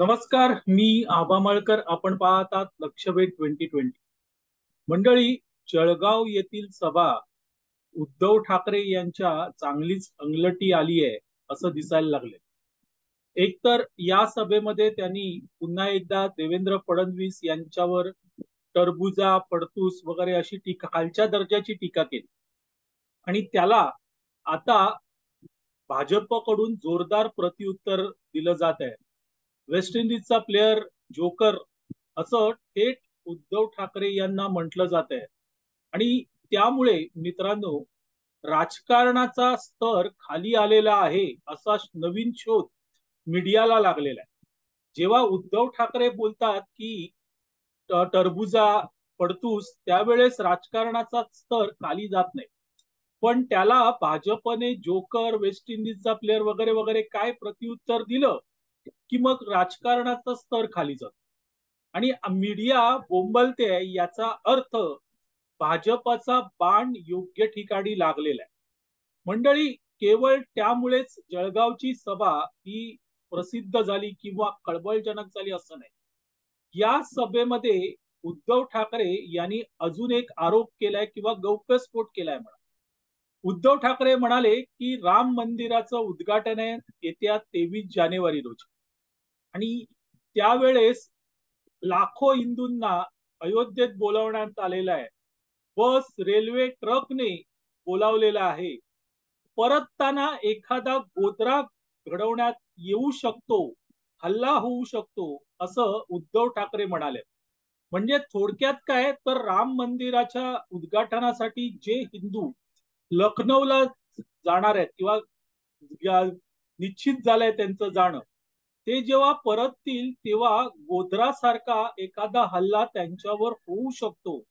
नमस्कार, मी आबा मळकर. आपण पाहतात लक्षवेध 2020. मंडळी, जळगाव येथील सभा उद्धव ठाकरे यांच्या चांगलीच अंगलटी आली आहे असं दिसायला लागले. एकतर या सभेमध्ये त्यांनी पुन्हा एकदा देवेंद्र फडणवीस यांच्यावर टरबुजा, पडतूस वगैरे अशी टीका, खालच्या दर्जाची टीका केली. आणि त्याला आता भाजपकडून जोरदार प्रत्युत्तर दिलं जात आहे. वेस्ट इंडिजचा प्लेअर जोकर असं थेट उद्धव ठाकरे यांना म्हटलं जात आहे. आणि त्यामुळे मित्रांनो, राजकारणाचा स्तर खाली आलेला आहे असा नवीन शोध मीडियाला लागलेला आहे. जेव्हा उद्धव ठाकरे बोलतात की टरबुजा, पडतूस, त्यावेळेस राजकारणाचा स्तर खाली जात नाही. पण त्याला भाजपने जोकर, वेस्ट इंडिजचा प्लेअर वगैरे वगैरे काय प्रत्युत्तर दिलं की मग राजकारणाचा स्तर खाली जातो आणि मीडिया बोंबलते. याचा अर्थ भाजपचा बाण योग्य ठिकाणी लागलेला आहे. मंडळी, केवळ त्यामुळेच जळगावची सभा ही प्रसिद्ध झाली किंवा खळबळजनक झाली असं नाही. या सभेमध्ये उद्धव ठाकरे यांनी अजून एक आरोप केलाय किंवा गौप्यस्फोट केलाय म्हणा. उद्धव ठाकरे म्हणाले की राम मंदिराचं उद्घाटन आहे येत्या 23 जानेवारी रोजी. आणि त्यावेळेस लाखो हिंदूंना अयोध्येत बोलावण्यात आलेलं आहे. बस, रेल्वे, ट्रकने बोलावलेला आहे. परतताना एखादा गोत्रा घडवण्यात येऊ शकतो, हल्ला होऊ शकतो असं उद्धव ठाकरे म्हणाले. म्हणजे थोडक्यात काय, तर राम मंदिराच्या उद्घाटनासाठी जे हिंदू लखनौला जाणार आहेत किंवा निश्चित झालंय त्यांचं जाणं, ते जेव्हा परततील तेव्हा गोध्रासारखा एखादा हल्ला त्यांच्यावर होऊ शकतो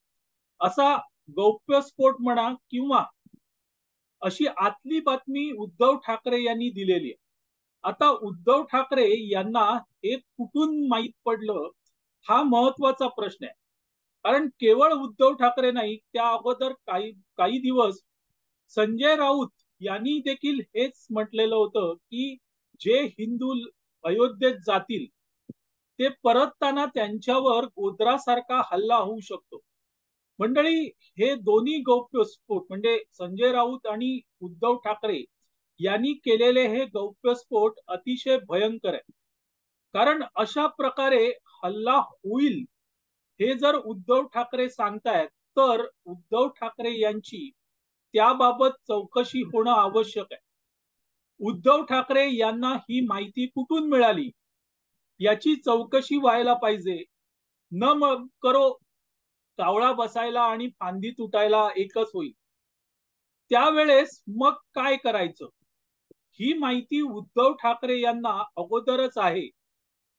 असा गौप्यस्फोट म्हणा किंवा अशी आतली बातमी उद्धव ठाकरे यांनी दिलेली आहे. आता उद्धव ठाकरे यांना हे कुठून माहीत पडलं, हा महत्वाचा प्रश्न आहे. कारण केवळ उद्धव ठाकरे नाही, त्या अगोदर काही काही दिवस संजय राऊत यांनी देखील हेच म्हटलेलं होतं की जे हिंदू अयोध्येत जातील ते परतताना त्यांच्यावर गोध्रासारखा हल्ला होऊ शकतो. मंडळी, हे दोन्ही गौप्यस्फोट म्हणजे संजय राऊत आणि उद्धव ठाकरे यांनी केलेले हे गौप्यस्फोट अतिशय भयंकर आहे. कारण अशा प्रकारे हल्ला होईल हे जर उद्धव ठाकरे सांगतायत तर उद्धव ठाकरे यांची त्याबाबत चौकशी होणं आवश्यक आहे. उद्धव ठाकरे यांना ही माहिती कुठून मिळाली याची चौकशी व्हायला पाहिजे. न मग करो कावळा बसायला आणि फांदी तुटायला एकच होईल. त्यावेळेस मग काय करायचं, ही माहिती उद्धव ठाकरे यांना अगोदरच आहे.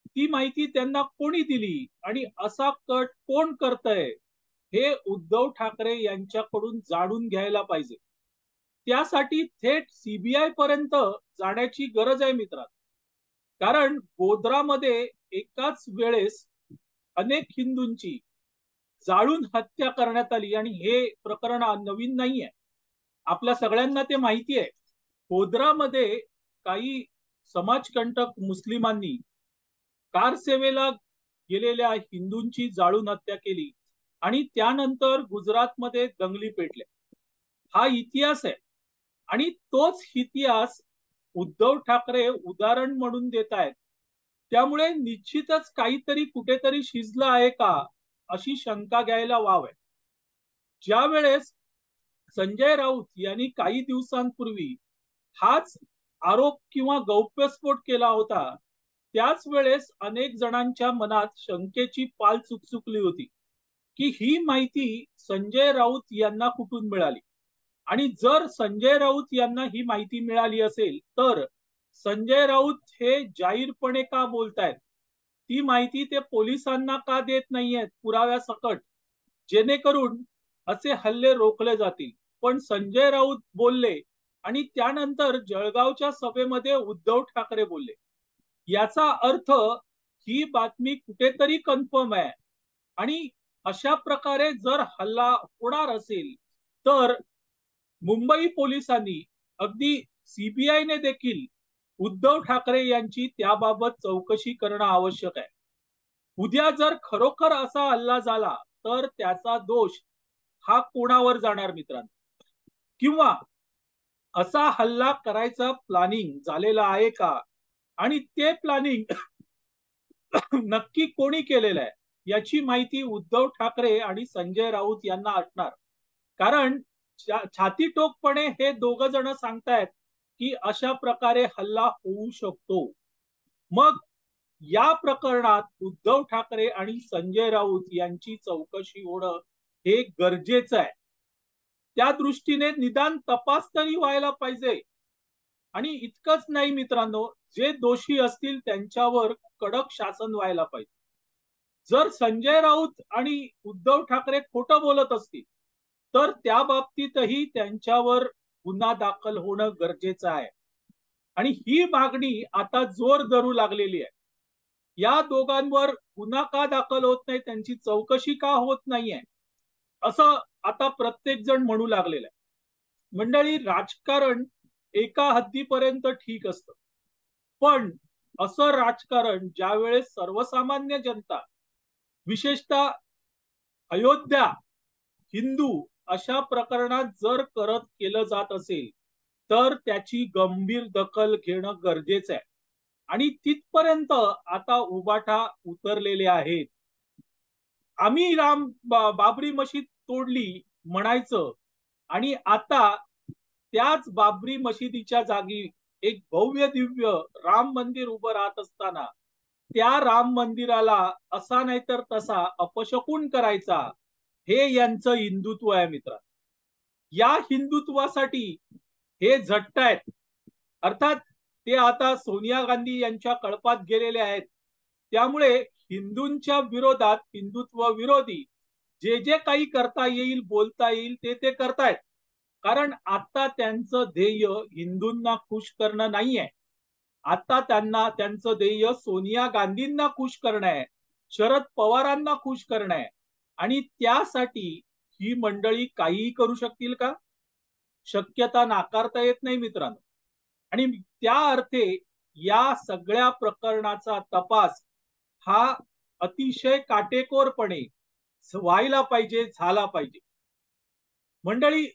ती माहिती त्यांना कोणी दिली आणि असा कट कोण करतय हे उद्धव ठाकरे यांच्याकडून जाणून घ्यायला पाहिजे. त्यासाठी थेट सीबीआय पर्यंत जाण्याची गरज आहे मित्रांनो. कारण गोध्रामध्ये एकाच वेळेस अनेक हिंदूंची जाळून हत्या करण्यात आली आणि हे प्रकरण नवीन नाहीये. आपल्या सगळ्यांना ते माहिती आहे. गोध्रामध्ये काही समाजकंटक मुस्लिमांनी कार सेवेला गेलेल्या हिंदूंची जाळून हत्या केली आणि त्यानंतर गुजरातमध्ये दंगली पेटल्या. हा इतिहास आहे आणि तोच इतिहास उद्धव ठाकरे उदाहरण म्हणून देत आहेत. त्यामुळे निश्चितच काहीतरी कुठेतरी शिजलं आहे का अशी शंका घ्यायला वाव आहे. ज्या वेळेस संजय राऊत यांनी काही दिवसांपूर्वी हाच आरोप किंवा गौप्यस्फोट केला होता, त्याच वेळेस अनेक जणांच्या मनात शंकेची पाल चुकचुकली होती की ही माहिती संजय राऊत यांना कुठून मिळाली. आणि जर संजय राऊत यांना ही माहिती मिळाली असेल तर संजय राऊत हे जाहीरपणे का बोलतायत, ती माहिती ते पोलिसांना का देत नाहीयेत पुराव्यासकट, जेणेकरून असे हल्ले रोखले जातील. पण संजय राऊत बोलले आणि त्यानंतर जळगावच्या सभेमध्ये उद्धव ठाकरे बोलले. याचा अर्थ ही बातमी कुठेतरी कन्फर्म आहे. आणि अशा प्रकारे जर हल्ला होणार असेल तर मुंबई पोलिसांनी, अगदी सीबीआयने देखील उद्धव ठाकरे यांची त्याबाबत चौकशी करणं आवश्यक आहे. उद्या जर खरोखर असा हल्ला झाला तर त्याचा दोष हा कोणावर जाणार मित्रांनो? किंवा असा हल्ला करायचा प्लॅनिंग झालेला आहे का? आणि ते प्लॅनिंग नक्की कोणी केलेलं आहे याची माहिती उद्धव ठाकरे आणि संजय राऊत यांना असणार. कारण छातीटोकपणे हे दोघ जण सांगतायत की अशा प्रकारे हल्ला होऊ शकतो. मग या प्रकरणात उद्धव ठाकरे आणि संजय राऊत यांची चौकशी होणं हे गरजेचं आहे. त्या दृष्टीने निदान तपास तरी व्हायला पाहिजे. आणि इतकंच नाही मित्रांनो, जे दोषी असतील त्यांच्यावर कडक शासन व्हायला पाहिजे. जर संजय राऊत आणि उद्धव ठाकरे खोटं बोलत असतील तर त्या बाबतीतही त्यांच्यावर गुन्हा दाखल होणं गरजेचं आहे. आणि ही मागणी आता जोर धरू लागलेली आहे. या दोघांवर गुन्हा का दाखल होत नाही, त्यांची चौकशी का होत नाहीये, असं आता प्रत्येक जण म्हणू लागलेलं आहे. मंडळी, राजकारण एका हद्दीपर्यंत ठीक असतं, पण असं राजकारण ज्यावेळेस सर्वसामान्य जनता, विशेषतः अयोध्या, हिंदू अशा प्रकरणात जर करत केलं जात असेल तर त्याची गंभीर दखल घेणं गरजेचं आहे. आणि तिथपर्यंत आता उबाठा उतरलेले आहेत. आम्ही बाबरी मशीद तोडली म्हणायचं आणि आता त्याच बाबरी मशिदीच्या जागी एक भव्य दिव्य राम मंदिर उभं राहत असताना त्या राम मंदिराला असा नाही तर तसा अपशकुन करायचा, हे यांचं हिंदुत्व आहे मित्र. या हिंदुत्वासाठी हे झटतायत. अर्थात ते आता सोनिया गांधी यांच्या कळपात गेलेले आहेत. त्यामुळे हिंदूंच्या विरोधात हिंदुत्व विरोधी जे जे काही करता येईल, बोलता येईल ते करतायत. कारण आता त्यांचं ध्येय हिंदूंना खुश करणं नाहीये. आता त्यांचं ध्येय सोनिया गांधींना खुश करणं आहे, शरद पवारांना खुश करणं आहे. आणि त्यासाठी ही मंडळी काहीही करू शकतील का? शक्यता नाकारता येत नाही मित्रांनो. आणि त्या अर्थे या सगळ्या प्रकरणाचा तपास हा अतिशय काटेकोरपणे व्हायला पाहिजे, झाला पाहिजे. मंडळी,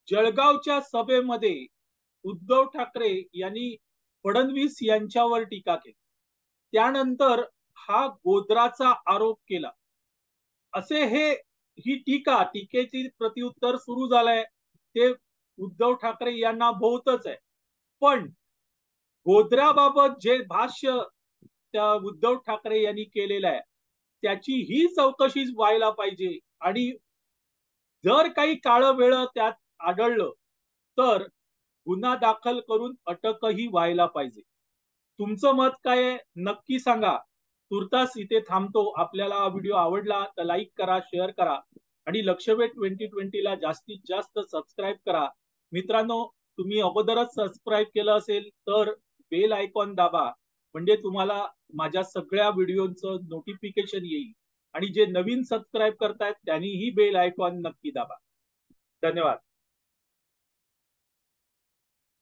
जळगावच्या सभेमध्ये उद्धव ठाकरे यांनी फडणवीस यांच्यावर टीका केली. त्यानंतर हा गोद्राचा आरोप केला. असे ही टीकेची प्रत्युत्तर सुरू झालंय ते उद्धव ठाकरे यांना बहुतच आहे. पण गोद्राबाबत जे भाष्य त्या उद्धव ठाकरे यांनी केलेलं आहे त्याची ही चौकशी व्हायला पाहिजे. आणि जर काही काळं वेळ त्यात आढळलं तर गुन्हा दाखल करून अटकही व्हायला पाहिजे. तुमचं मत काय आहे नक्की सांगा. तुर्तास इथे थांबतो. आपल्याला हा व्हिडिओ आवडला तर लाईक करा, शेअर करा आणि लक्षवेध 2020 ला जास्तीत जास्त सबस्क्राईब करा. मित्रांनो, तुम्ही अगोदरच सबस्क्राईब केलं असेल तर बेल आयकॉन दाबा, म्हणजे तुम्हाला माझ्या सगळ्या व्हिडिओचं नोटिफिकेशन येईल. आणि जे नवीन सबस्क्राईब करतायत त्यांनीही बेल आयकॉन नक्की दाबा. धन्यवाद.